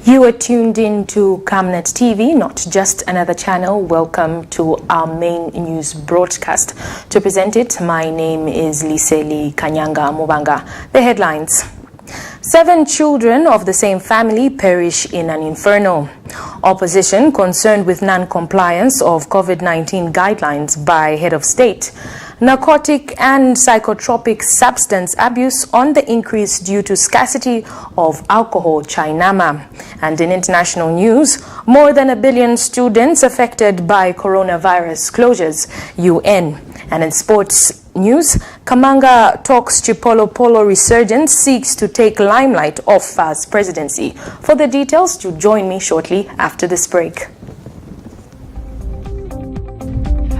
You are tuned in to Camnet TV, not just another channel. Welcome to our main news broadcast. To present it, my name is Liseli Kanyanga Mubanga. The headlines. 7 children of the same family perish in an inferno. Opposition concerned with non-compliance of COVID-19 guidelines by head of state. Narcotic and psychotropic substance abuse on the increase due to scarcity of alcohol, Chinama. And in international news, more than 1 billion students affected by coronavirus closures, UN. And in sports news, Kamanga talks Chipolo Polo resurgence seeks to take limelight off FA's presidency. For the details, to join me shortly after this break.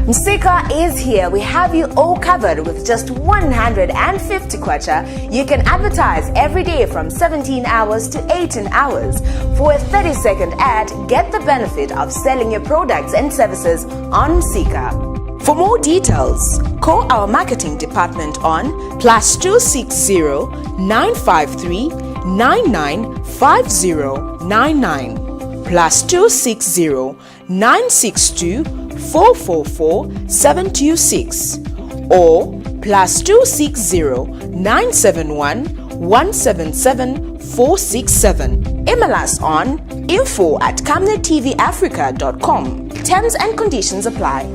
Msika is here. We have you all covered with just 150 kwacha. You can advertise every day from 17 hours to 18 hours. For a 30-second ad, get the benefit of selling your products and services on Msika. For more details, call our marketing department on +260 953 995099 +260 962 444-726 or +260 971 177 467. Email us on info@camnettvafrica.com. Terms and conditions apply.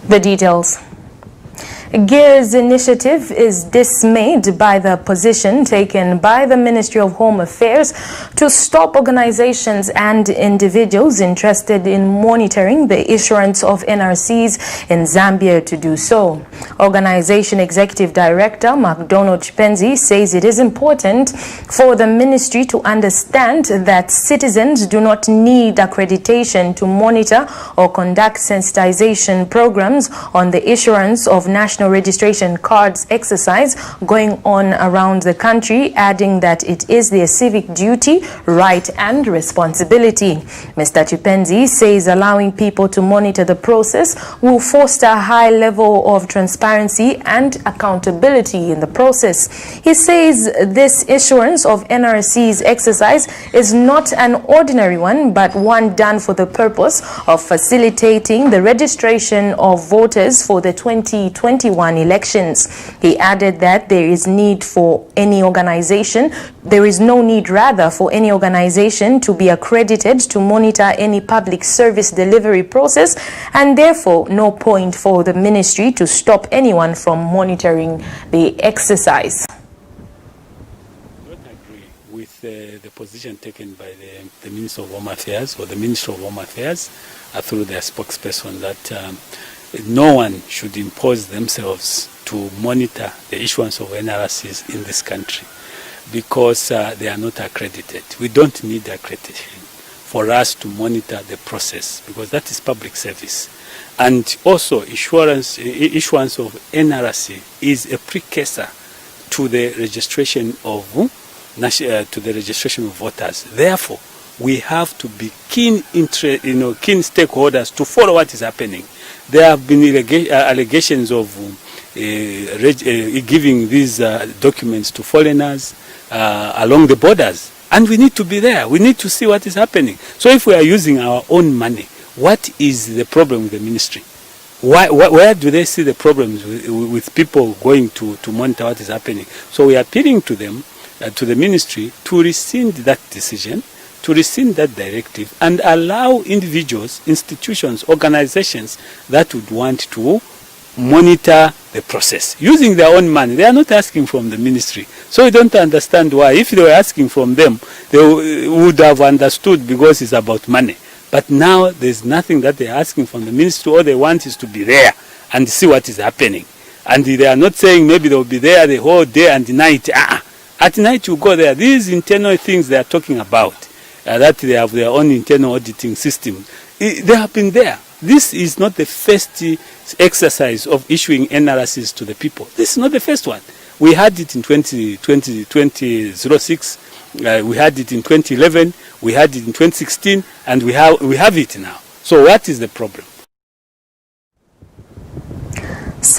The details. GEAR's initiative is dismayed by the position taken by the Ministry of Home Affairs to stop organizations and individuals interested in monitoring the issuance of NRCs in Zambia to do so. Organization Executive Director McDonald Chipenzi says it is important for the ministry to understand that citizens do not need accreditation to monitor or conduct sensitization programs on the issuance of national registration cards exercise going on around the country, adding that it is their civic duty, right and responsibility. Mr. Chipenzi says allowing people to monitor the process will foster a high level of transparency and accountability in the process. He says this issuance of NRC's exercise is not an ordinary one, but one done for the purpose of facilitating the registration of voters for the 2021 elections. He added that there is no need for any organization to be accredited to monitor any public service delivery process, and therefore no point for the ministry to stop anyone from monitoring the exercise. I don't agree with the position taken by the Minister of Home Affairs or the Minister of Home Affairs through their spokesperson that no one should impose themselves to monitor the issuance of NRCs in this country because they are not accredited. We don't need accreditation for us to monitor the process because that is public service. And also issuance of NRC is a precursor to the registration of voters. Therefore, we have to be keen stakeholders to follow what is happening. There have been allegations of giving these documents to foreigners along the borders. And we need to be there. We need to see what is happening. So if we are using our own money, what is the problem with the ministry? Where do they see the problems with people going to monitor what is happening? So we are appealing to them, to the ministry, to rescind that decision, to rescind that directive and allow individuals, institutions, organizations that would want to monitor the process using their own money. They are not asking from the ministry. So we don't understand why. If they were asking from them, they would have understood because it's about money. But now there's nothing that they're asking from the ministry. All they want is to be there and see what is happening. And they are not saying maybe they'll be there the whole day and night. At night you go there. These internal things they are talking about. That they have their own internal auditing system. They have been there. This is not the first exercise of issuing NRCs to the people. This is not the first one. We had it in 2006, we had it in 2011, we had it in 2016, and we have it now. So what is the problem?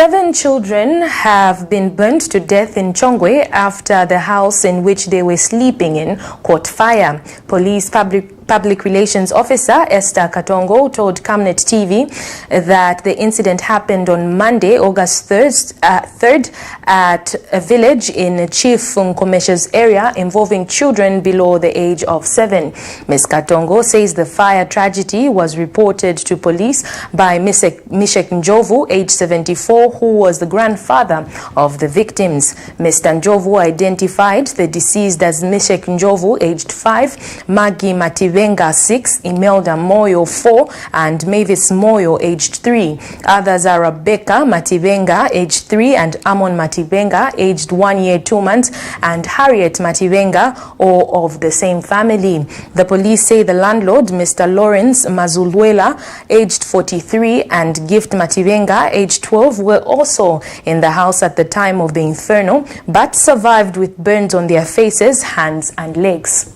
7 children have been burnt to death in Chongwe after the house in which they were sleeping in caught fire. Police Public Relations Officer Esther Katongo told Camnet TV that the incident happened on Monday, August 3rd at a village in Chief Nkomesha's area involving children below the age of 7. Ms. Katongo says the fire tragedy was reported to police by Mishek Njovu, age 74, who was the grandfather of the victims. Mr. Njovu identified the deceased as Mishek Njovu, aged 5, Maggie Mativenga, 6, Imelda Moyo, 4, and Mavis Moyo, aged 3. Others are Rebecca Mativenga, aged 3, and Amon Mativenga, aged 1 year 2 months, and Harriet Mativenga, all of the same family. The police say the landlord, Mr. Lawrence Mazulwela, aged 43, and Gift Mativenga, aged 12, were also in the house at the time of the inferno, but survived with burns on their faces, hands, and legs.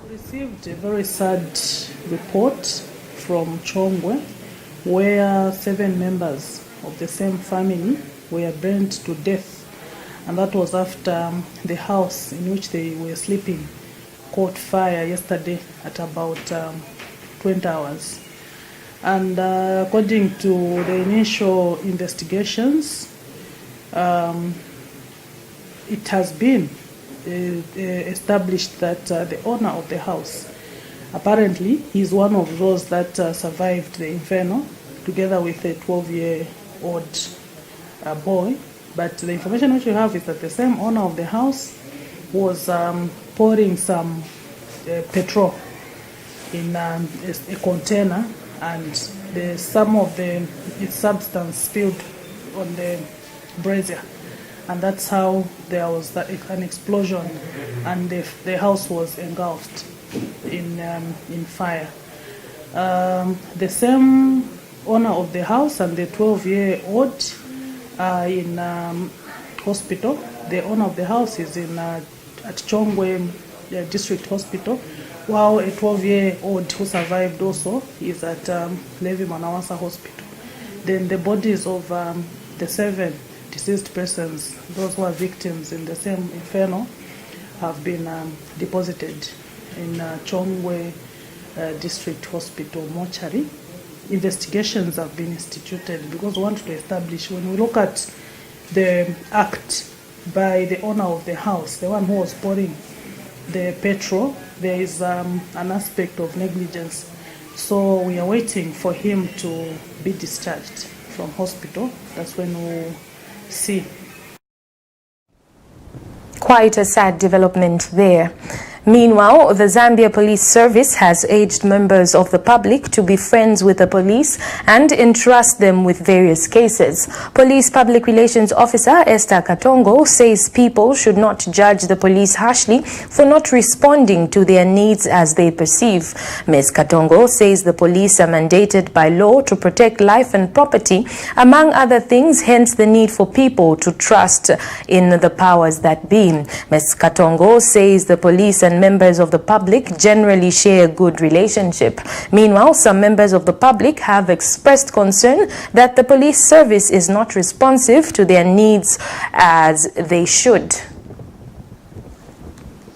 Received a very sad report from Chongwe where 7 members of the same family were burned to death, and that was after the house in which they were sleeping caught fire yesterday at about 20 hours. And according to the initial investigations, it has been established that the owner of the house, apparently, is one of those that survived the inferno together with a 12-year-old boy. But the information which we have is that the same owner of the house was pouring some petrol in a container, and some of its substance spilled on the brazier. And that's how there was an explosion, and the house was engulfed in fire. The same owner of the house and the 12-year-old are in hospital. The owner of the house is at Chongwe District Hospital, while a 12-year-old who survived also is at Levi Manawasa Hospital. Then the bodies of the 7 deceased persons, those who are victims in the same inferno, have been deposited in Chongwe District Hospital mortuary. Investigations have been instituted because we want to establish, when we look at the act by the owner of the house, the one who was pouring the petrol, there is an aspect of negligence. So we are waiting for him to be discharged from hospital. That's when we'll see. Quite a sad development there. Meanwhile, the Zambia Police Service has urged members of the public to be friends with the police and entrust them with various cases. Police Public Relations Officer Esther Katongo says people should not judge the police harshly for not responding to their needs as they perceive. Ms. Katongo says the police are mandated by law to protect life and property, among other things, hence the need for people to trust in the powers that be. Ms. Katongo says the police and members of the public generally share a good relationship. Meanwhile, some members of the public have expressed concern that the police service is not responsive to their needs as they should.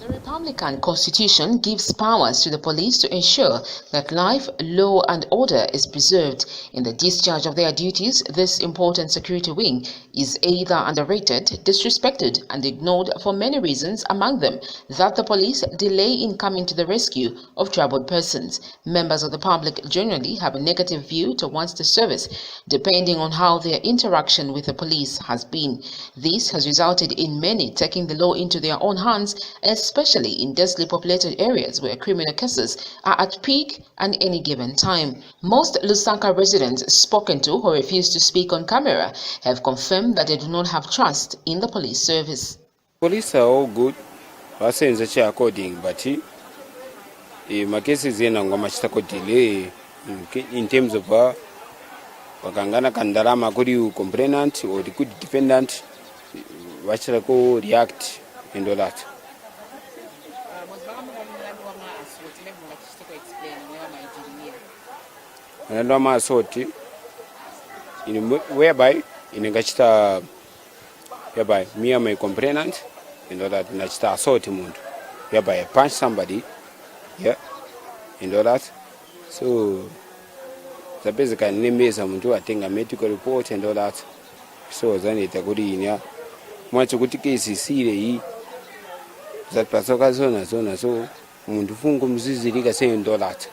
The Republican Constitution gives powers to the police to ensure that life, law and order is preserved. In the discharge of their duties, this important security wing is either underrated, disrespected and ignored for many reasons, among them that the police delay in coming to the rescue of troubled persons. Members of the public generally have a negative view towards the service, depending on how their interaction with the police has been. This has resulted in many taking the law into their own hands, especially in densely populated areas where criminal cases are at peak at any given time. Most Lusaka residents spoken to who refused to speak on camera have confirmed that they do not have trust in the police service. Police are all good, according, but my cases in delay in terms of wakangana kandarama kuri complainant or the good defendant, wachako react and all that. Naloma assault whereby inengachita whereby me and my complainant and all that nachita assault muntu whereby I punch somebody, yeah, and all that. So the basically name is muntu atenga medical report and all that. So then itakuri inya mwacho kuti case isire hii zapasoka zona so muntu fungo mzizirika say and all that.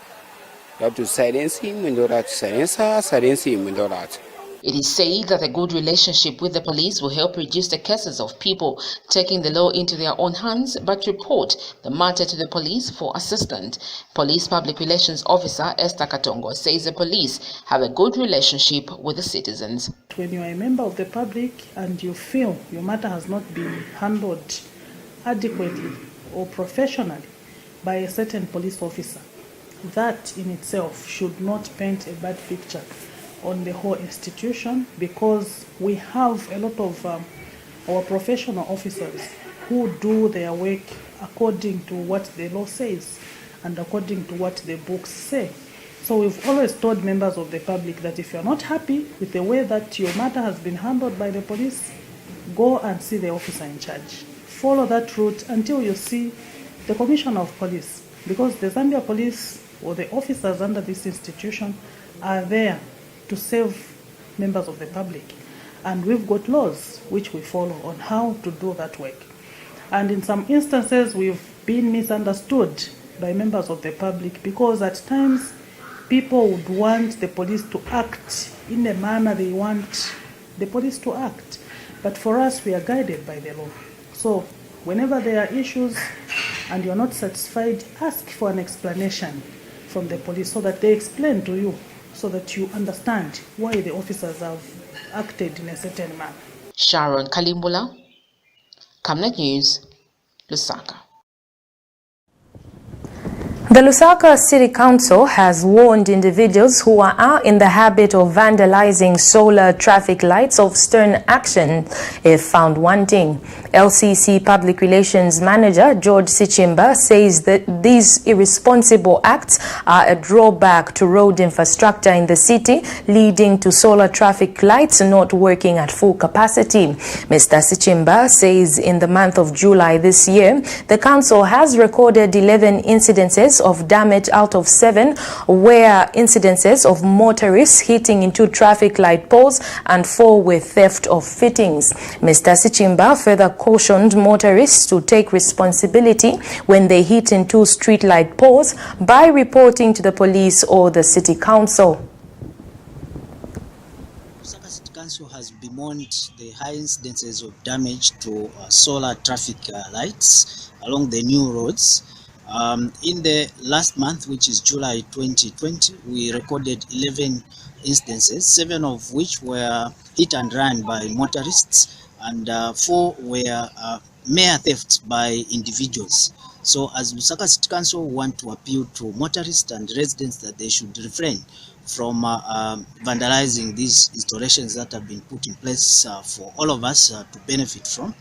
You have to silence him and all that. Silence him and all that. It is said that a good relationship with the police will help reduce the cases of people taking the law into their own hands, but report the matter to the police for assistance. Police Public Relations Officer Esther Katongo says the police have a good relationship with the citizens. When you are a member of the public and you feel your matter has not been handled adequately or professionally by a certain police officer, that in itself should not paint a bad picture on the whole institution, because we have a lot of our professional officers who do their work according to what the law says and according to what the books say. So we've always told members of the public that if you're not happy with the way that your matter has been handled by the police, go and see the officer in charge. Follow that route until you see the Commissioner of Police, because the Zambia Police or the officers under this institution are there to serve members of the public. And we've got laws which we follow on how to do that work. And in some instances, we've been misunderstood by members of the public, because at times people would want the police to act in the manner they want the police to act. But for us, we are guided by the law. So whenever there are issues and you're not satisfied, ask for an explanation from the police so that they explain to you, so that you understand why the officers have acted in a certain manner. Sharon Kalimbula, Camnet News, Lusaka. The Lusaka City Council has warned individuals who are in the habit of vandalizing solar traffic lights of stern action if found wanting. LCC Public Relations Manager George Sichimba says that these irresponsible acts are a drawback to road infrastructure in the city, leading to solar traffic lights not working at full capacity. Mr. Sichimba says in the month of July this year, the council has recorded 11 incidences of damage out of 7, where incidences of motorists hitting into traffic light poles and 4 with theft of fittings. Mr. Sichimba further cautioned motorists to take responsibility when they hit into street light poles by reporting to the police or the city council. Lusaka City Council has bemoaned the high incidences of damage to solar traffic lights along the new roads. In the last month, which is July 2020, we recorded 11 instances, 7 of which were hit and run by motorists, and 4 were mere thefts by individuals. So as Lusaka City Council, we want to appeal to motorists and residents that they should refrain from vandalizing these installations that have been put in place for all of us to benefit from.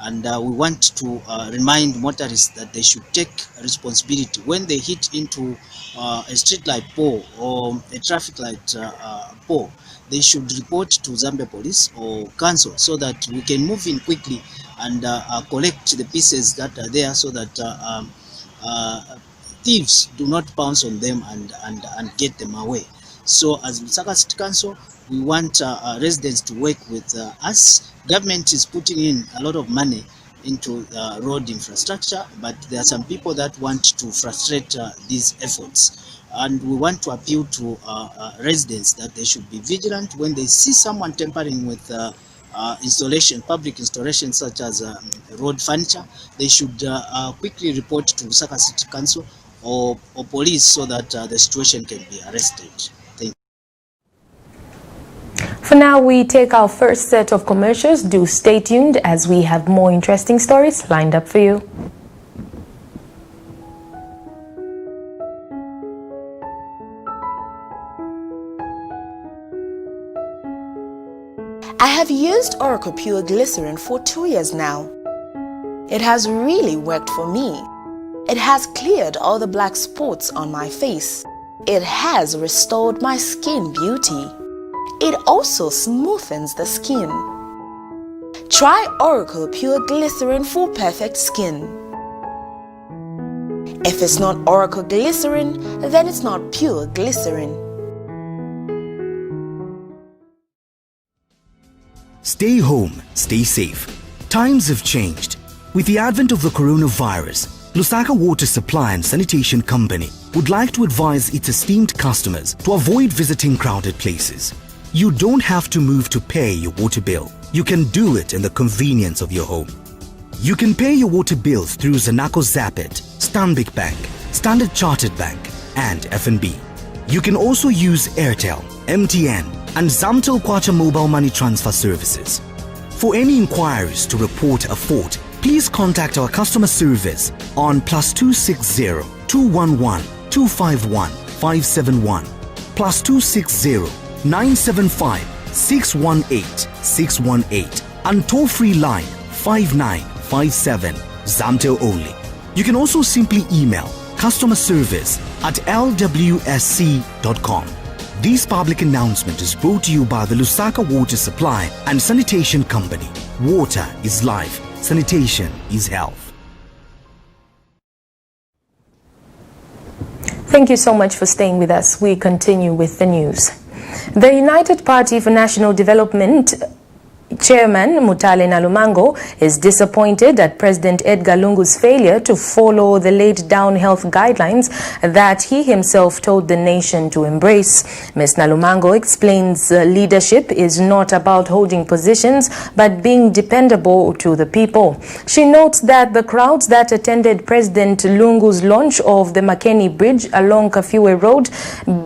And we want to remind motorists that they should take responsibility when they hit into a street light pole or a traffic light pole. They should report to Zambia Police or Council so that we can move in quickly and collect the pieces that are there, so that thieves do not pounce on them and get them away. So as Lusaka City Council, we want residents to work with us. Government is putting in a lot of money into road infrastructure, but there are some people that want to frustrate these efforts. And we want to appeal to residents that they should be vigilant when they see someone tampering with installation, public installations such as road furniture. They should quickly report to Lusaka City Council or police so that the situation can be arrested. Thank you. For now, we take our first set of commercials. Do stay tuned as we have more interesting stories lined up for you. I have used Oracle Pure Glycerin for 2 years now. It has really worked for me. It has cleared all the black spots on my face. It has restored my skin beauty. It also smoothens the skin. Try Oracle Pure Glycerin for perfect skin. If it's not Oracle Glycerin, then it's not pure glycerin. Stay home, stay safe. Times have changed. With the advent of the coronavirus, Lusaka Water Supply and Sanitation Company would like to advise its esteemed customers to avoid visiting crowded places. You don't have to move to pay your water bill. You can do it in the convenience of your home. You can pay your water bills through Zanaco Zapit, Stanbic Bank, Standard Chartered Bank, and FNB. You can also use Airtel, MTN, and Zamtel Kwacha mobile money transfer services. For any inquiries to report a fault, please contact our customer service on +260 211 251 571, +260 975 618 618, and toll-free line 5957, Zamtel only. You can also simply email customerservice@lwsc.com. This public announcement is brought to you by the Lusaka Water Supply and Sanitation Company. Water is life. Sanitation is health. Thank you so much for staying with us. We continue with the news. The United Party for National Development Chairman Mutale Nalumango is disappointed at President Edgar Lungu's failure to follow the laid down health guidelines that he himself told the nation to embrace. Ms. Nalumango explains leadership is not about holding positions but being dependable to the people. She notes that the crowds that attended President Lungu's launch of the Makeni Bridge along Kafue Road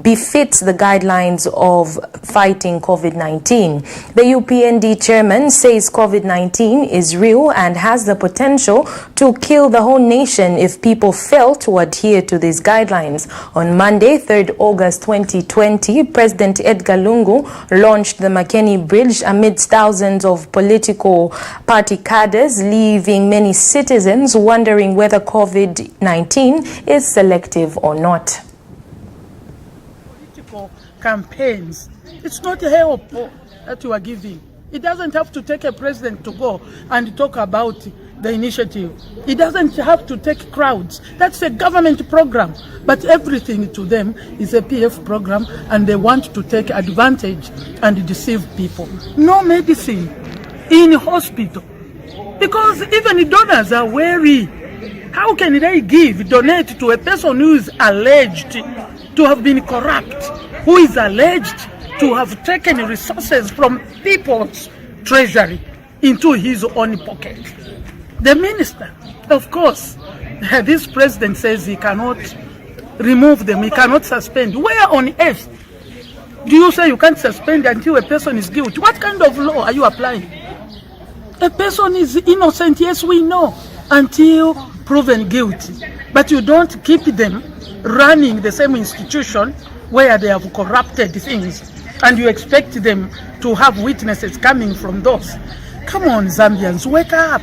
befits the guidelines of fighting COVID-19. The UPND chairman says COVID-19 is real and has the potential to kill the whole nation if people fail to adhere to these guidelines. On Monday, 3rd August 2020, President Edgar Lungu launched the Makeni Bridge amidst thousands of political party cadres, leaving many citizens wondering whether COVID-19 is selective or not. Political campaigns, it's not help that you are giving. It doesn't have to take a president to go and talk about the initiative. It doesn't have to take crowds. That's a government program. But everything to them is a PF program, and they want to take advantage and deceive people. No medicine in hospital. Because even donors are wary. How can they donate to a person who is alleged to have been corrupt, who is alleged to have taken resources from people's treasury into his own pocket? The minister, of course, this president says he cannot remove them, he cannot suspend. Where on earth do you say you can't suspend until a person is guilty? What kind of law are you applying? A person is innocent, yes, we know, until proven guilty. But you don't keep them running the same institution where they have corrupted things, and you expect them to have witnesses coming from those. Come on, Zambians, wake up.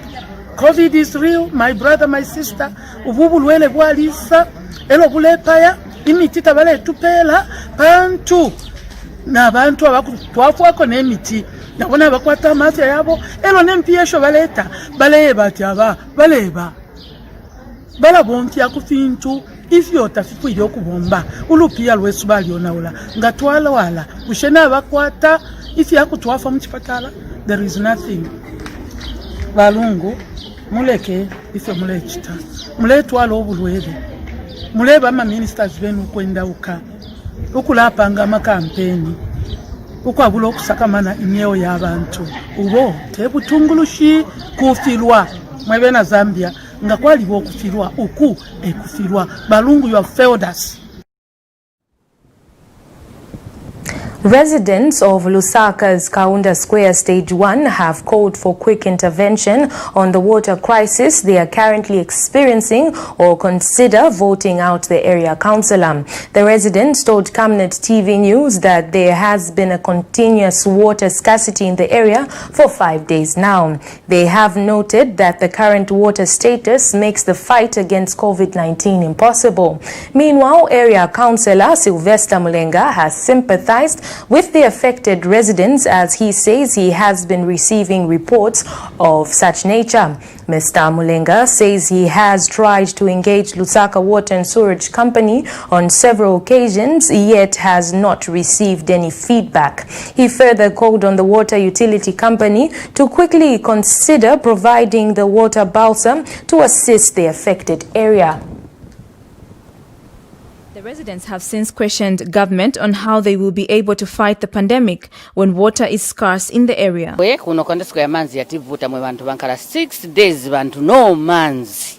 COVID is real, my brother, my sister. Ububulwele bwalisa, elo bulepaya, imitita bale tupela, bantu. Na bantu abakutwafuako n'emiti. Nabona bakwata amazi yabo, elo n'empiesho baleta, baleba tyaba, baleba. Balabontia kufintu. Ifi otafikwiri okubomba ulupia lwesuba lyonaula nga twalawala kushena abakwata ifi yakutwafa mu kipatala. There is nothing. Balungu muleke ife mulekita muletwala obulwere muleba ama ministers benu kwendawuka ukulapanga amakampeni ukwabula okusakamana imyeo y'abantu ubo tebutungulushi kufirwa mwebena Zambia nga kwaliwo okufirwa uku ekufirwa. Balungu, you have failed us. Residents of Lusaka's Kaunda Square Stage 1 have called for quick intervention on the water crisis they are currently experiencing or consider voting out the area councillor. The residents told Camnet TV News that there has been a continuous water scarcity in the area for 5 days now. They have noted that the current water status makes the fight against COVID-19 impossible. Meanwhile, area councillor Sylvester Mulenga has sympathized with the affected residents, as he says he has been receiving reports of such nature. Mr. Mulenga says he has tried to engage Lusaka Water and Sewerage Company on several occasions, yet has not received any feedback. He further called on the water utility company to quickly consider providing the water balsa to assist the affected area. The residents have since questioned government on how they will be able to fight the pandemic when water is scarce in the area. Kuno kondesiko ya manzi yativuta mwe bantu bankala 6 days bantu no manzi.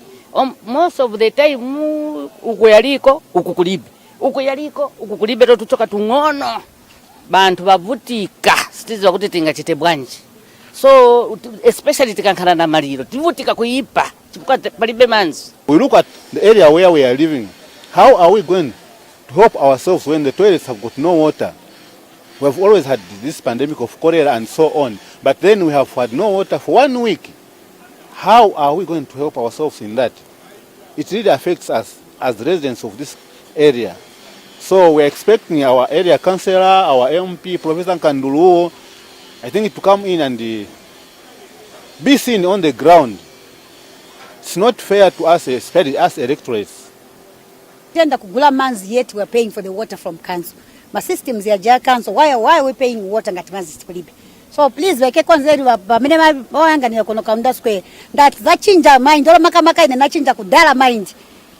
Most of the time uko yaliko ukukulibe to tuchoka tungono bantu bavutika sitizo kuti tingachite bwanji. So especially tikankhala na maliro tivutika kuipa chifukwa palibe manzi. We look at the area where we are living. How are we going to help ourselves when the toilets have got no water? We have always had this pandemic of cholera and so on, but then we have had no water for 1 week. How are we going to help ourselves in that? It really affects us as residents of this area. So we're expecting our area councillor, our MP, Professor Kandulu, I think to come in and be seen on the ground. It's not fair to us, especially us electorates. Tenda kugula manzi yet we're paying for the water from council. My systems ya ja council. Why are we paying water ngati manzi tikulibe? So please weke konzeri wa minema wanga ni kono kaunda square. That chinja mind. Ola maka ina na chinja kudala mind.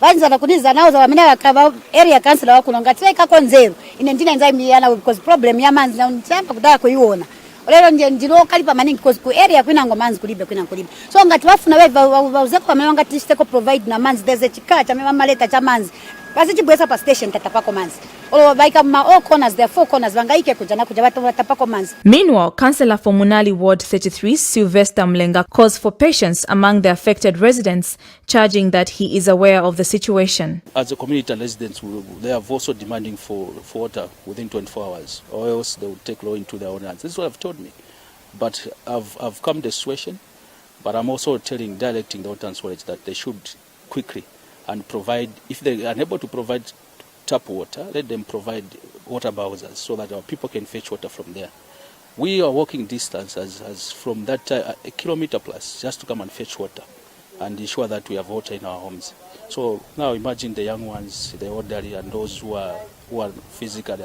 Vanza na kuniza nao za minema kaba area council wa kuno ngati weka konzeri. Inendina nzai miyana because problem ya manzi na unitamba kudala kuiona. Olero ndilo kalipa maningi because ku area kwina ngo manzi kulibe. So ngati wafuna wewe uzeko wamenga ngati steko provide na manzi there's a chikacha mama leta cha manzi. Pa station tatapako manzi. All corners, there are 4 corners. Meanwhile, Councillor for Munali Ward 33, Sylvester Mlenga, calls for patience among the affected residents, charging that he is aware of the situation. As a community residents, they are also demanding for water within 24 hours, or else they will take law into their own hands. This is what I've told me. But I've come to the situation, but I'm also directing the water and storage that they should quickly and provide, if they are unable to provide tap water, let them provide water bowsers so that our people can fetch water from there. We are walking distance as from that a kilometer plus just to come and fetch water and ensure that we have water in our homes. So now imagine the young ones, the elderly, and those who are physically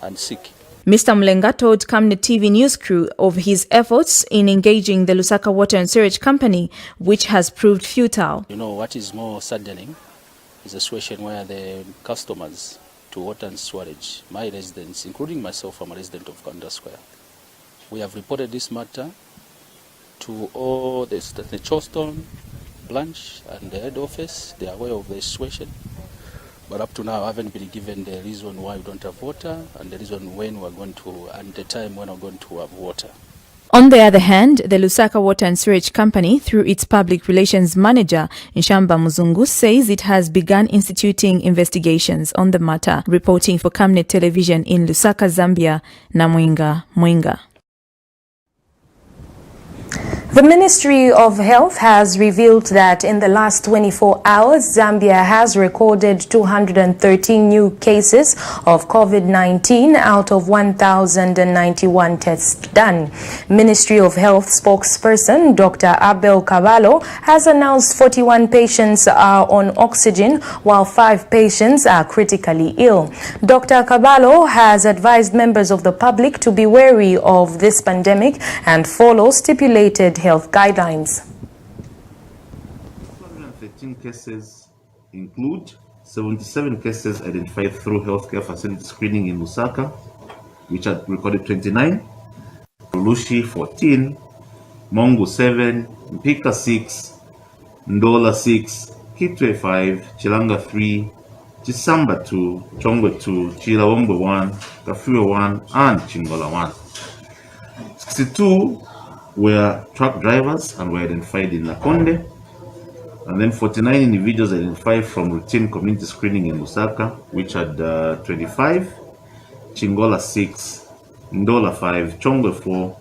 and sick. Mr. Mlenga told Camnet TV news crew of his efforts in engaging the Lusaka Water and Sewerage Company, which has proved futile. You know, what is more saddening is a situation where the customers to water and sewerage, my residents, including myself, I'm a resident of Kanda Square. We have reported this matter to all the Charleston branch and the head office. They are aware of the situation. But up to now, I haven't been given the reason why we don't have water and the reason when we're going to, and the time when we're going to have water. On the other hand, the Lusaka Water and Sewerage Company, through its public relations manager, Nshamba Muzungu, says it has begun instituting investigations on the matter. Reporting for Camnet Television in Lusaka, Zambia, Namwinga Mwinga. The Ministry of Health has revealed that in the last 24 hours, Zambia has recorded 213 new cases of COVID-19 out of 1,091 tests done. Ministry of Health spokesperson Dr. Abel Cavallo has announced 41 patients are on oxygen while 5 patients are critically ill. Dr. Cavallo has advised members of the public to be wary of this pandemic and follow stipulated health guidelines. 213 cases include 77 cases identified through healthcare facility screening in Lusaka, which had recorded 29, Lushi 14, Mongu 7, Mpika 6, Ndola 6, Kitwe 5, Chilanga 3, Chisamba 2, Chongwe 2, Chilawombe 1, Kafue 1, and Chingola 1. 62 were truck drivers and were identified in Nakonde, and then 49 individuals identified from routine community screening in Lusaka, which had 25, Chingola 6, Ndola 5, Chongwe 4,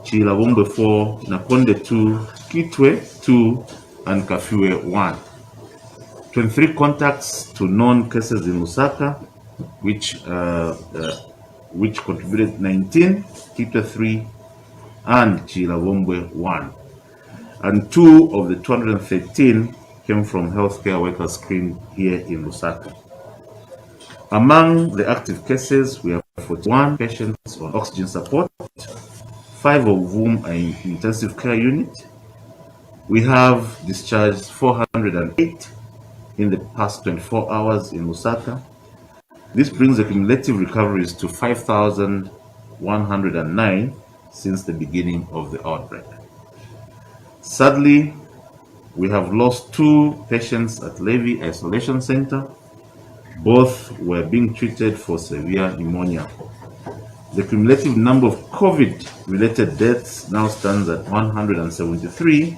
Chilawombe 4, Nakonde 2, Kitwe 2, and Kafue 1. 23 contacts to known cases in Lusaka, which which contributed 19, Kitwe 3, and Chilawombwe 1. And 2 of the 213 came from healthcare workers screened here in Lusaka. Among the active cases, we have 41 patients on oxygen support, 5 of whom are in intensive care unit. We have discharged 408 in the past 24 hours in Lusaka. This brings the cumulative recoveries to 5,109 since the beginning of the outbreak. Sadly, we have lost 2 patients at Levy Isolation Center. Both were being treated for severe pneumonia. The cumulative number of COVID-related deaths now stands at 173,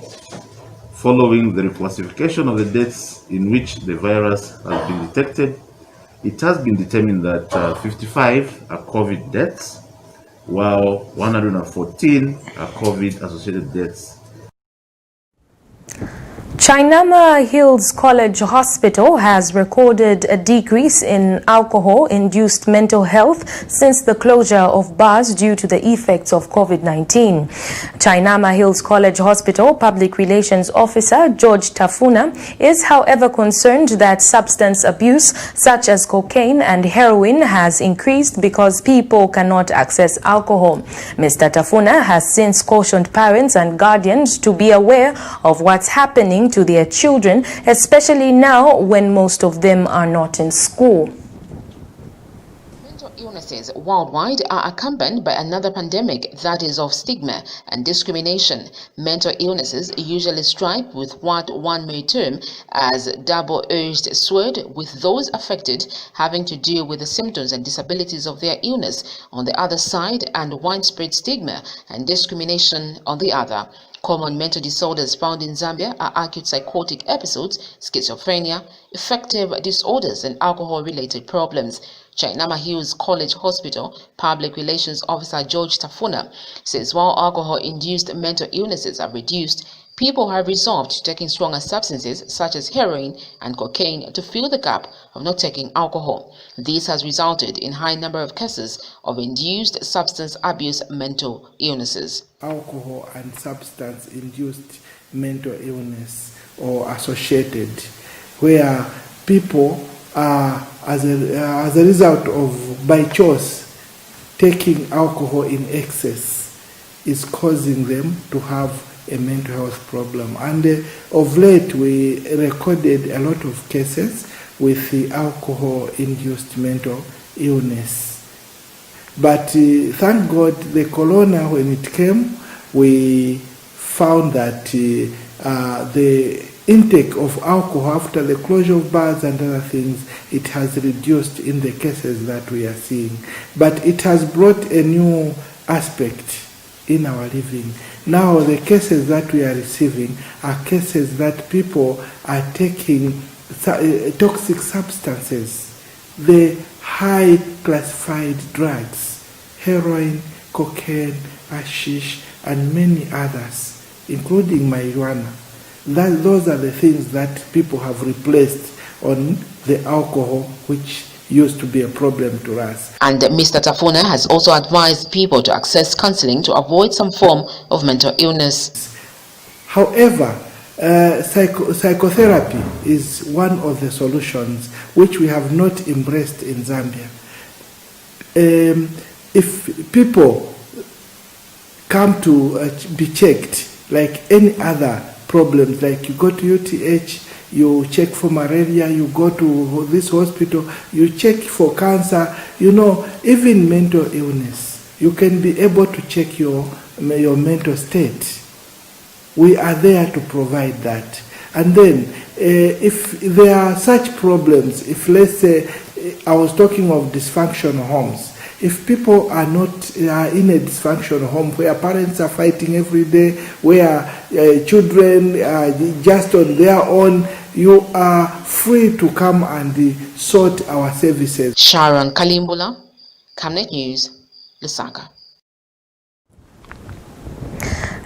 following the reclassification of the deaths in which the virus has been detected. It has been determined that 55 are COVID deaths, while 114 are COVID-associated deaths. Chainama Hills College Hospital has recorded a decrease in alcohol-induced mental health since the closure of bars due to the effects of COVID-19. Chainama Hills College Hospital Public Relations Officer George Tafuna is, however, concerned that substance abuse such as cocaine and heroin has increased because people cannot access alcohol. Mr. Tafuna has since cautioned parents and guardians to be aware of what's happening to their children, especially now when most of them are not in school. Mental illnesses worldwide are accompanied by another pandemic that is of stigma and discrimination. Mental illnesses usually strike with what one may term as double-edged sword, with those affected having to deal with the symptoms and disabilities of their illness on the other side, and widespread stigma and discrimination on the other. Common mental disorders found in Zambia are acute psychotic episodes, schizophrenia, affective disorders, and alcohol-related problems. Chainama Hills College Hospital Public Relations Officer George Tafuna says while alcohol-induced mental illnesses are reduced, people have resolved to taking stronger substances such as heroin and cocaine to fill the gap of not taking alcohol. This has resulted in high number of cases of induced substance abuse mental illnesses. Alcohol and substance-induced mental illness or associated, where people are, as a result of, by choice, taking alcohol in excess, is causing them to have a mental health problem. And of late, we recorded a lot of cases with the alcohol-induced mental illness. But thank God, the corona, when it came, we found that the intake of alcohol after the closure of bars and other things, it has reduced in the cases that we are seeing. But it has brought a new aspect in our living. Now the cases that we are receiving are cases that people are taking toxic substances, the high classified drugs, heroin, cocaine, hashish, and many others, including marijuana. Those are the things that people have replaced on the alcohol, which used to be a problem to us. And Mr. Tafuna has also advised people to access counseling to avoid some form of mental illness. However, psychotherapy is one of the solutions which we have not embraced in Zambia. If people come to be checked like any other problems, like you go to UTH, you check for malaria, you go to this hospital, you check for cancer, even mental illness, you can be able to check your mental state. We are there to provide that. And then, if there are such problems, if let's say, I was talking of dysfunctional homes, if people are not in a dysfunctional home where parents are fighting every day, where children are just on their own, you are free to come and sort our services. Sharon Kalimbula, Camnet News, Lusaka.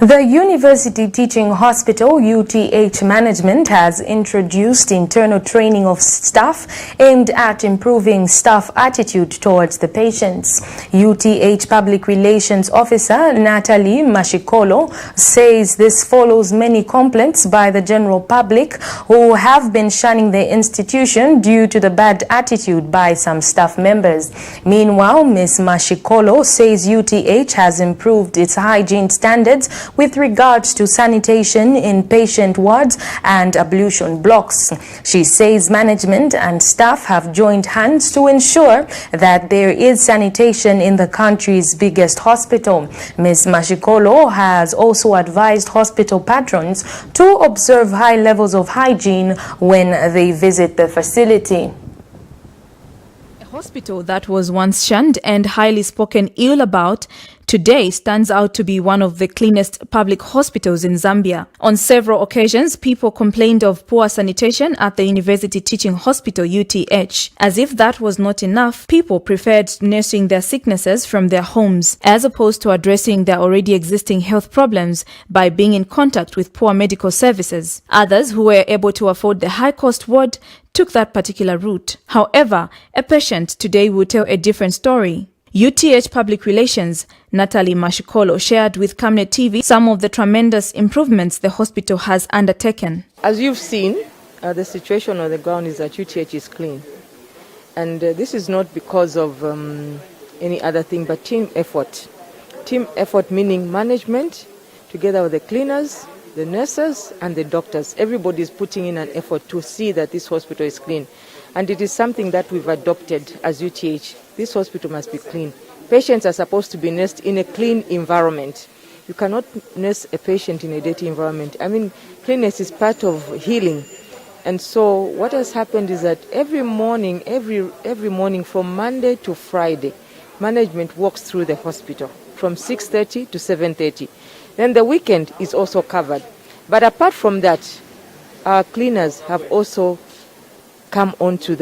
The University Teaching Hospital UTH management has introduced internal training of staff aimed at improving staff attitude towards the patients. UTH Public Relations Officer Natalie Mashikolo says this follows many complaints by the general public who have been shunning the institution due to the bad attitude by some staff members. Meanwhile, Ms. Mashikolo says UTH has improved its hygiene standards with regards to sanitation in patient wards and ablution blocks. She says management and staff have joined hands to ensure that there is sanitation in the country's biggest hospital. Ms. Mashikolo has also advised hospital patrons to observe high levels of hygiene when they visit the facility. A hospital that was once shunned and highly spoken ill about today stands out to be one of the cleanest public hospitals in Zambia. On several occasions, people complained of poor sanitation at the University Teaching Hospital UTH. As if that was not enough, people preferred nursing their sicknesses from their homes, as opposed to addressing their already existing health problems by being in contact with poor medical services. Others who were able to afford the high-cost ward took that particular route. However, a patient today will tell a different story. UTH Public Relations Natalie Mashikolo shared with Camnet TV some of the tremendous improvements the hospital has undertaken. As you've seen, the situation on the ground is that UTH is clean. And this is not because of any other thing but team effort. Team effort meaning management together with the cleaners, the nurses and the doctors. Everybody is putting in an effort to see that this hospital is clean. And it is something that we've adopted as UTH. This hospital must be clean. Patients are supposed to be nursed in a clean environment. You cannot nurse a patient in a dirty environment. I mean, cleanliness is part of healing. And so what has happened is that every morning from Monday to Friday, management walks through the hospital from 6:30 to 7:30. Then the weekend is also covered. But apart from that, our cleaners have also come onto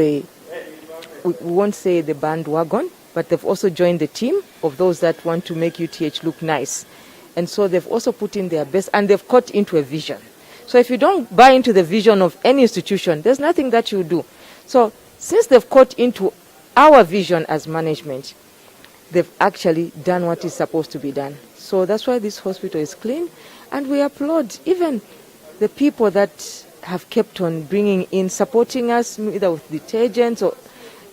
we won't say the bandwagon, but they've also joined the team of those that want to make UTH look nice. And so they've also put in their best and they've caught into a vision. So if you don't buy into the vision of any institution, there's nothing that you do. So since they've caught into our vision as management, they've actually done what is supposed to be done. So that's why this hospital is clean, and we applaud even the people that have kept on bringing in, supporting us either with detergents or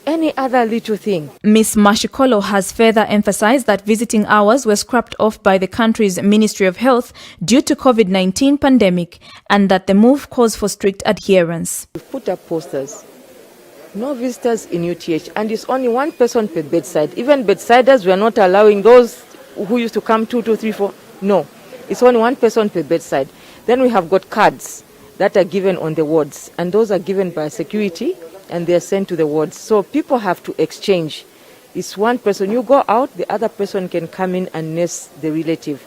any other little thing. Ms. Mashikolo has further emphasized that visiting hours were scrapped off by the country's Ministry of Health due to COVID-19 pandemic, and that the move calls for strict adherence. We've put up posters, no visitors in UTH, and it's only one person per bedside. Even bedsiders, we are not allowing those who used to come 2, 2, 3, 4. No, it's only one person per bedside. Then we have got cards that are given on the wards, and those are given by security and they are sent to the wards. So people have to exchange. It's one person. You go out, the other person can come in and nurse the relative.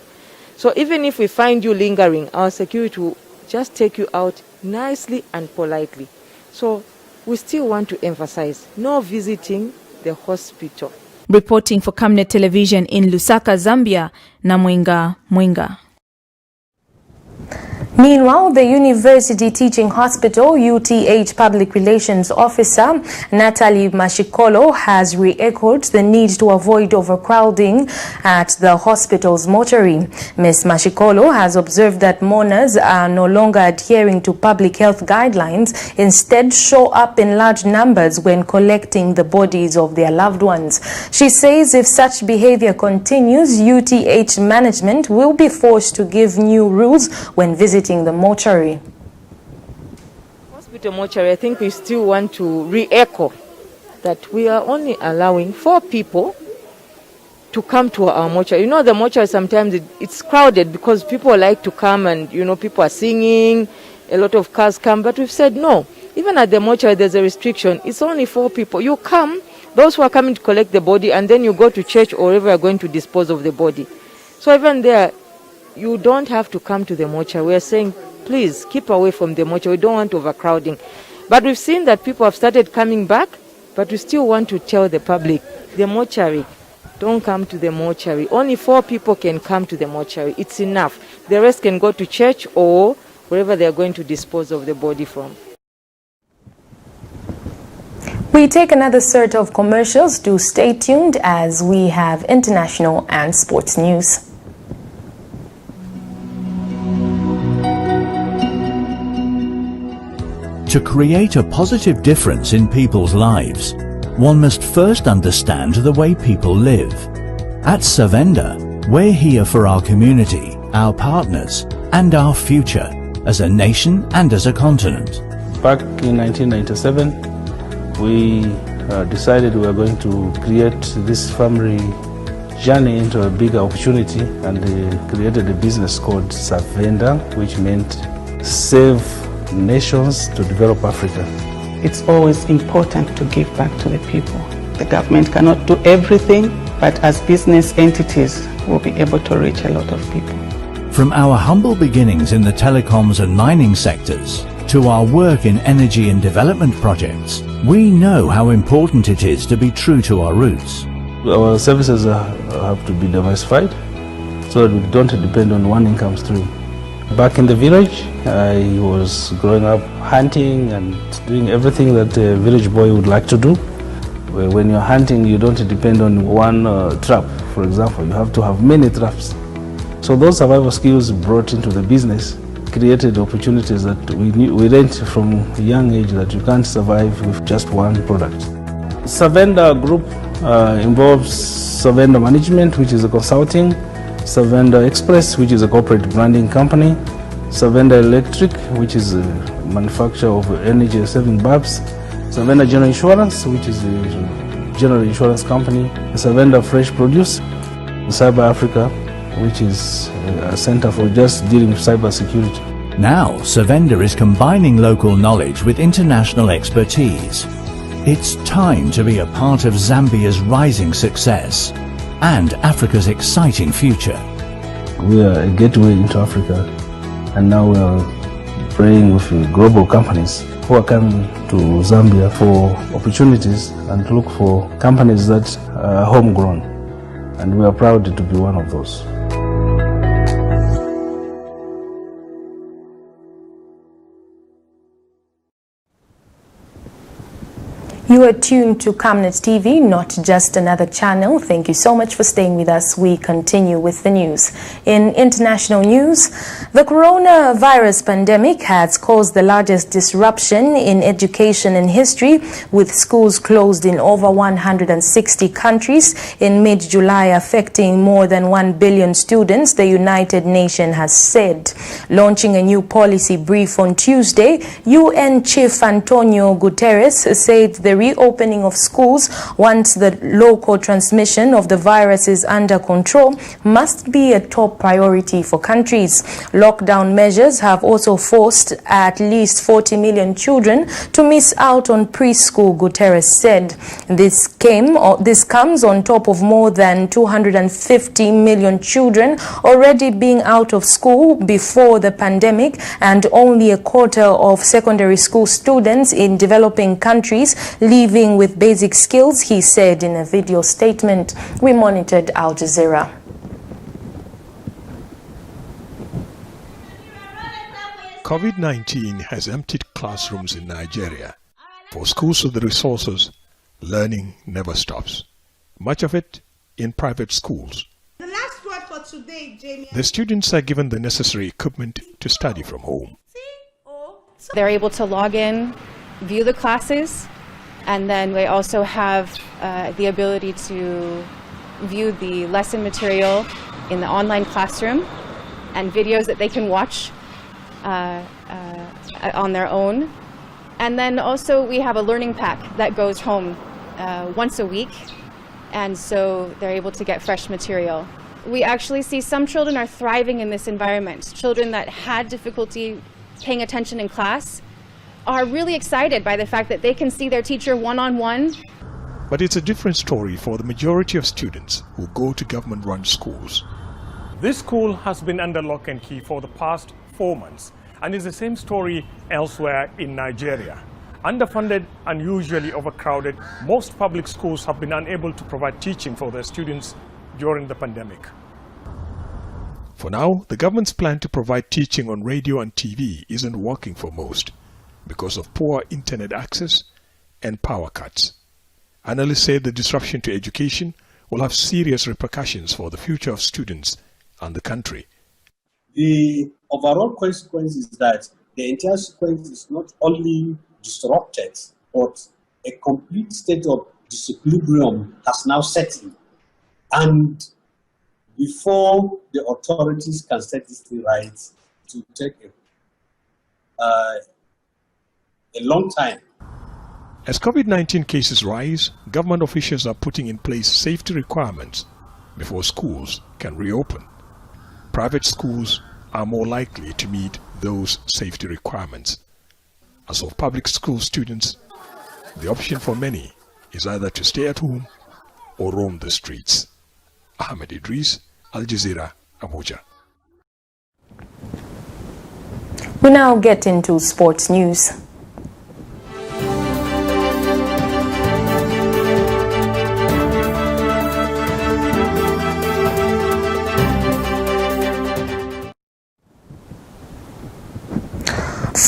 So even if we find you lingering, our security will just take you out nicely and politely. So we still want to emphasize no visiting the hospital. Reporting for Camnet Television in Lusaka, Zambia, Namwinga Mwinga. Meanwhile, the University Teaching Hospital UTH Public Relations Officer Natalie Mashikolo has re-echoed the need to avoid overcrowding at the hospital's mortuary. Ms. Mashikolo has observed that mourners are no longer adhering to public health guidelines, instead show up in large numbers when collecting the bodies of their loved ones. She says if such behavior continues, UTH management will be forced to give new rules when visiting the mortuary. Hospital mortuary, I think we still want to re-echo that we are only allowing 4 people to come to our mortuary. You know, the mortuary sometimes it's crowded because people like to come and, you know, people are singing, a lot of cars come, but we've said no. Even at the mortuary there's a restriction. It's only 4 people. You come, those who are coming to collect the body, and then you go to church or wherever you're going to dispose of the body. So even there, you don't have to come to the mortuary. We are saying, please keep away from the mortuary. We don't want overcrowding. But we've seen that people have started coming back, but we still want to tell the public, the mortuary don't come to the mortuary. Only 4 people can come to the mortuary. It's enough. The rest can go to church or wherever they are going to dispose of the body from. We take another set of commercials. Do stay tuned as we have international and sports news. To create a positive difference in people's lives, one must first understand the way people live. At Savenda, we're here for our community, our partners, and our future, as a nation and as a continent. Back in 1997, we decided we were going to create this family journey into a bigger opportunity, and created a business called Savenda, which meant Save Nations to Develop Africa. It's always important to give back to the people. The government cannot do everything, but as business entities, we'll be able to reach a lot of people. From our humble beginnings in the telecoms and mining sectors to our work in energy and development projects, we know how important it is to be true to our roots. Our services have to be diversified so that we don't depend on one income stream. Back in the village, I was growing up hunting and doing everything that a village boy would like to do. When you're hunting, you don't depend on one trap, for example. You have to have many traps. So those survival skills brought into the business created opportunities that we learned from a young age that you can't survive with just one product. Savenda Group involves Savenda Management, which is a consulting, Savenda Express, which is a corporate branding company, Savenda Electric, which is a manufacturer of energy-saving bulbs, Savenda General Insurance, which is a general insurance company, Savenda Fresh Produce, Cyber Africa, which is a center for just dealing with cyber security. Now, Savenda is combining local knowledge with international expertise. It's time to be a part of Zambia's rising success and Africa's exciting future. We are a gateway into Africa, and now we are praying with global companies who are coming to Zambia for opportunities and to look for companies that are homegrown, and we are proud to be one of those. You are tuned to Camnet TV, not just another channel. Thank you so much for staying with us. We continue with the news. In international news, the coronavirus pandemic has caused the largest disruption in education in history, with schools closed in over 160 countries in mid-July, affecting more than 1 billion students, the United Nations has said. Launching a new policy brief on Tuesday, UN Chief Antonio Guterres said the reopening of schools once the local transmission of the virus is under control must be a top priority for countries. Lockdown measures have also forced at least 40 million children to miss out on preschool, Guterres said. This comes on top of more than 250 million children already being out of school before the pandemic, and only a quarter of secondary school students in developing countries leaving with basic skills, he said in a video statement. We monitored Al Jazeera. COVID-19 has emptied classrooms in Nigeria. For schools with the resources, learning never stops. Much of it in private schools. The last word for today, Jamie. The students are given the necessary equipment to study from home. They're able to log in, view the classes, and then we also have the ability to view the lesson material in the online classroom and videos that they can watch on their own. And then also we have a learning pack that goes home once a week, and so they're able to get fresh material. We actually see some children are thriving in this environment. Children that had difficulty paying attention in class are really excited by the fact that they can see their teacher one-on-one. But it's a different story for the majority of students who go to government-run schools. This school has been under lock and key for the past 4 months, and it's the same story elsewhere in Nigeria. Underfunded and usually overcrowded, most public schools have been unable to provide teaching for their students during the pandemic. For now, the government's plan to provide teaching on radio and TV isn't working for most because of poor internet access and power cuts. Analysts say the disruption to education will have serious repercussions for the future of students and the country. The overall consequence is that the entire sequence is not only disrupted, but a complete state of disequilibrium has now set in. And before the authorities can set this thing right, it will take a long time. As COVID-19 cases rise, government officials are putting in place safety requirements before schools can reopen. Private schools are more likely to meet those safety requirements. As for public school students, the option for many is either to stay at home or roam the streets. Ahmed Idris, Al Jazeera, Abuja. We now get into sports news.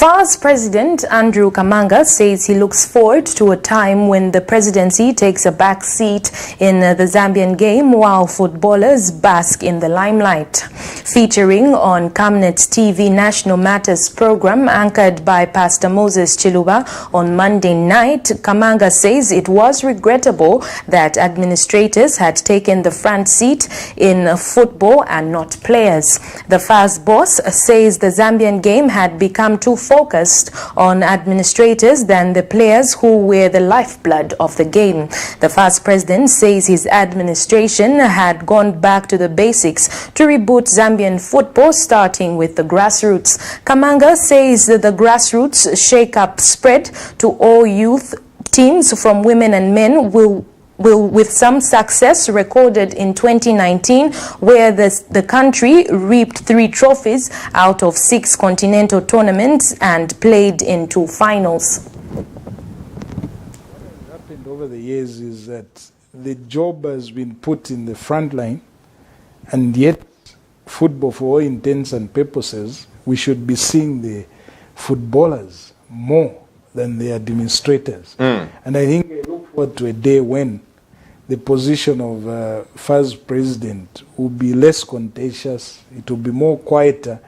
FAR's President Andrew Kamanga says he looks forward to a time when the presidency takes a back seat in the Zambian game while footballers bask in the limelight. Featuring on Camnet TV National Matters program anchored by Pastor Moses Chiluba on Monday night, Kamanga says it was regrettable that administrators had taken the front seat in football and not players. The FAR's boss says the Zambian game had become too focused on administrators than the players who were the lifeblood of the game. The FAR's president says his administration had gone back to the basics to reboot Zambian football, starting with the grassroots. Kamanga says that the grassroots shake-up spread to all youth teams from women and men will with some success recorded in 2019, where the country reaped 3 trophies out of 6 continental tournaments and played in 2 finals. What happened over the years is that the job has been put in the front line, and yet football, for all intents and purposes, we should be seeing the footballers more than the administrators. And I think I look forward to a day when the position of FAR's president will be less contentious, it will be more quieter,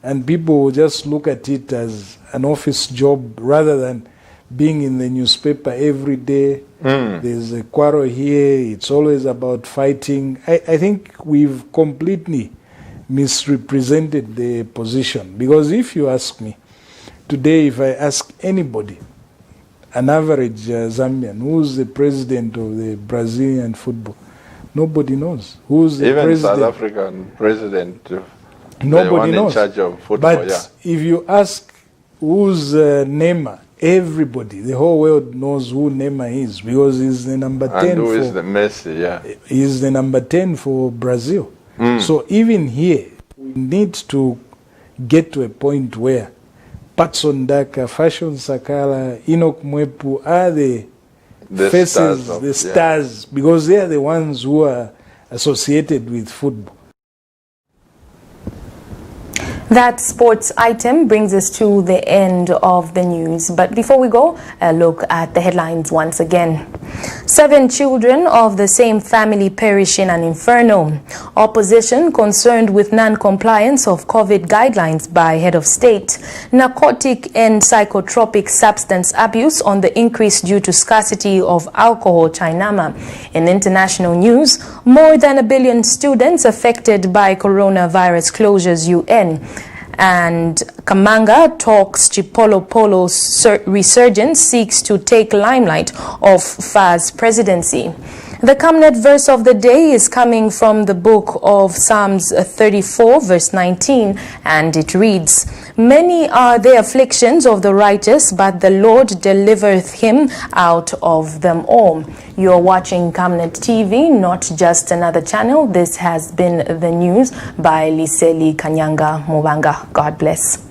and people will just look at it as an office job rather than being in the newspaper every day. There's a quarrel here, it's always about fighting. I think we've completely misrepresented the position, because if you ask me, today if I ask anybody, an average Zambian, who's the president of the Brazilian football? Nobody knows. Who's the even president? South African president, Nobody the one knows. in charge of football. But if you ask who's Neymar, everybody, the whole world knows who Neymar is, because he's the number 10 and who for is the Messi, he's the number 10 for Brazil. So even here, we need to get to a point where Patson Daka, Fashion Sakala, Enoch Mwepu are the faces, the stars, because they are the ones who are associated with football. That sports item brings us to the end of the news. But before we go, a look at the headlines once again. 7 children of the same family perish in an inferno. Opposition concerned with non-compliance of COVID guidelines by head of state. Narcotic and psychotropic substance abuse on the increase due to scarcity of alcohol, Chinama. In international news, more than 1 billion students affected by coronavirus closures, UN. And Kamanga talks Chipolo Polo's resurgence seeks to take limelight of FAR's presidency. The Camnet verse of the day is coming from the book of Psalms 34 verse 19, and it reads, "Many are the afflictions of the righteous, but the Lord delivereth him out of them all." You're watching Camnet TV, not just another channel. This has been the news by Liseli Kanyanga Mubanga. God bless.